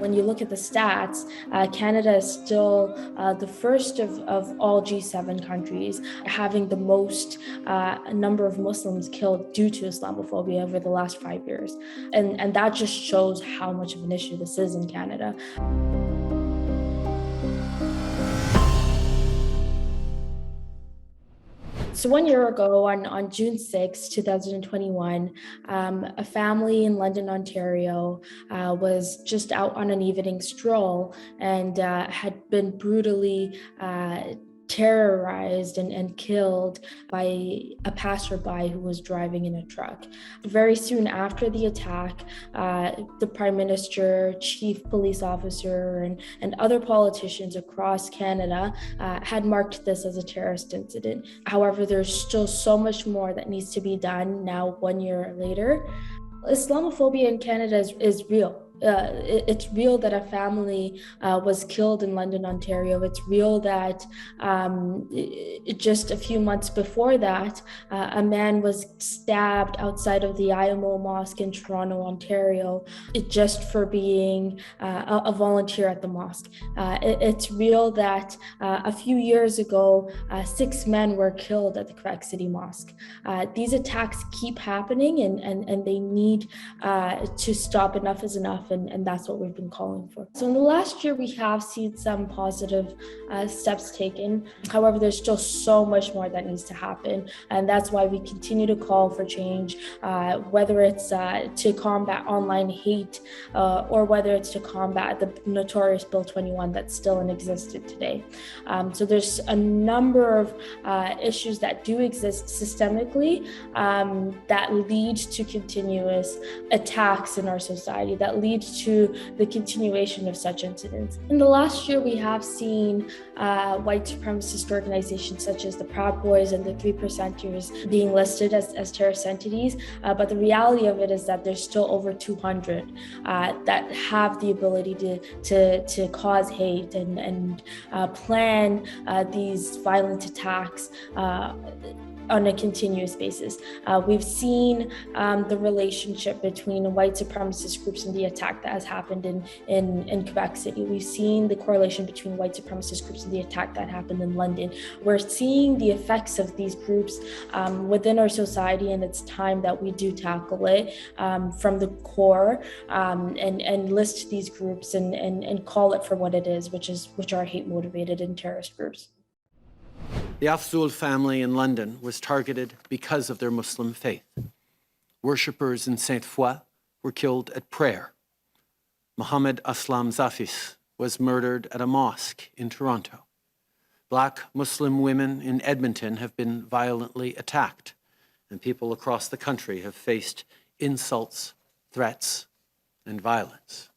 When you look at the stats, Canada is still the first of all G7 countries having the most number of Muslims killed due to Islamophobia over the last 5 years. And that just shows how much of an issue this is in Canada. So 1 year ago, on June 6, 2021, a family in London, Ontario, was just out on an evening stroll and had been brutally terrorized and killed by a passerby who was driving in a truck. Very soon after the attack, the Prime Minister, Chief Police Officer, and other politicians across Canada had marked this as a terrorist incident. However, there's still so much more that needs to be done now, 1 year later. Islamophobia in Canada is real. It's real that a family was killed in London, Ontario. It's real that just a few months before that, a man was stabbed outside of the IMO Mosque in Toronto, Ontario, just for being a volunteer at the mosque. It's real that a few years ago, 6 men were killed at the Quebec City Mosque. These attacks keep happening and they need to stop. Enough is enough. And that's what we've been calling for. So in the last year, we have seen some positive steps taken. However, there's still so much more that needs to happen. And that's why we continue to call for change, whether it's to combat online hate or whether it's to combat the notorious Bill 21 that's still in existence today. So there's a number of issues that do exist systemically that lead to continuous attacks in our society, that lead to the continuation of such incidents. In the last year, we have seen white supremacist organizations such as the Proud Boys and the 3%ers being listed as terrorist entities, but the reality of it is that there's still over 200 that have the ability to cause hate and plan these violent attacks on a continuous basis. We've seen the relationship between white supremacist groups and the attack that has happened in Quebec City. We've seen the correlation between white supremacist groups and the attack that happened in London. We're seeing the effects of these groups within our society, and it's time that we do tackle it from the core and list these groups and call it for what it is, which are hate-motivated and terrorist groups. The Afzaal family in London was targeted because of their Muslim faith. Worshippers in Sainte-Foy were killed at prayer. Mohammed Aslam Zafis was murdered at a mosque in Toronto. Black Muslim women in Edmonton have been violently attacked, and people across the country have faced insults, threats, and violence.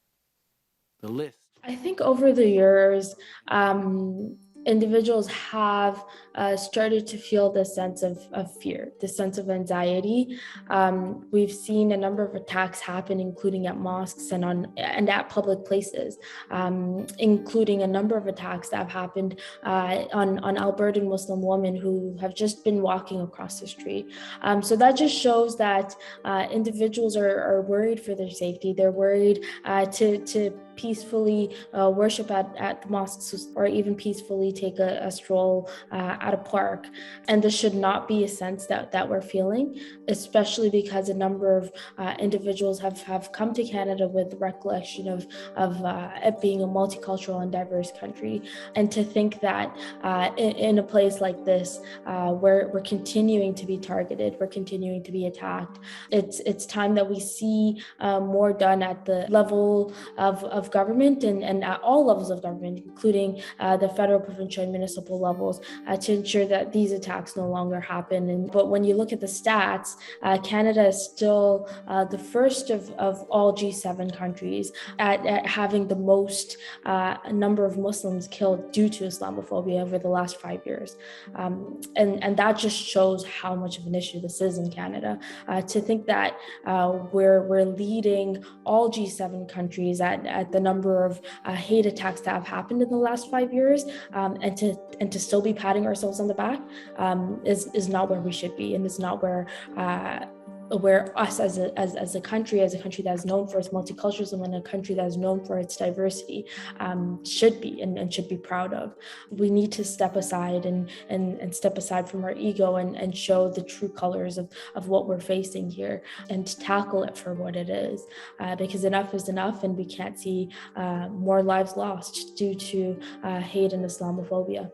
The list. I think over the years, individuals have started to feel this sense of fear, this sense of anxiety. We've seen a number of attacks happen, including at mosques and at public places, including a number of attacks that have happened on Albertan Muslim women who have just been walking across the street. So that just shows that individuals are worried for their safety. They're worried to peacefully worship at the mosques or even peacefully take a stroll at a park. And this should not be a sense that we're feeling, especially because a number of individuals have come to Canada with the recollection of it being a multicultural and diverse country. And to think that in a place like this, we're continuing to be targeted, we're continuing to be attacked. It's time that we see more done at the level of government and at all levels of government, including the federal, provincial, and municipal levels, to ensure that these attacks no longer happen. But when you look at the stats, Canada is still the first of all G7 countries at having the most number of Muslims killed due to Islamophobia over the last 5 years. And that just shows how much of an issue this is in Canada. To think that we're leading all G7 countries at the number of hate attacks that have happened in the last 5 years, and to still be patting ourselves on the back is not where we should be, and is not where where us as a country that is known for its multiculturalism and a country that is known for its diversity should be and should be proud of. We need to step aside and step aside from our ego and show the true colors of what we're facing here and to tackle it for what it is, because enough is enough, and we can't see more lives lost due to hate and Islamophobia.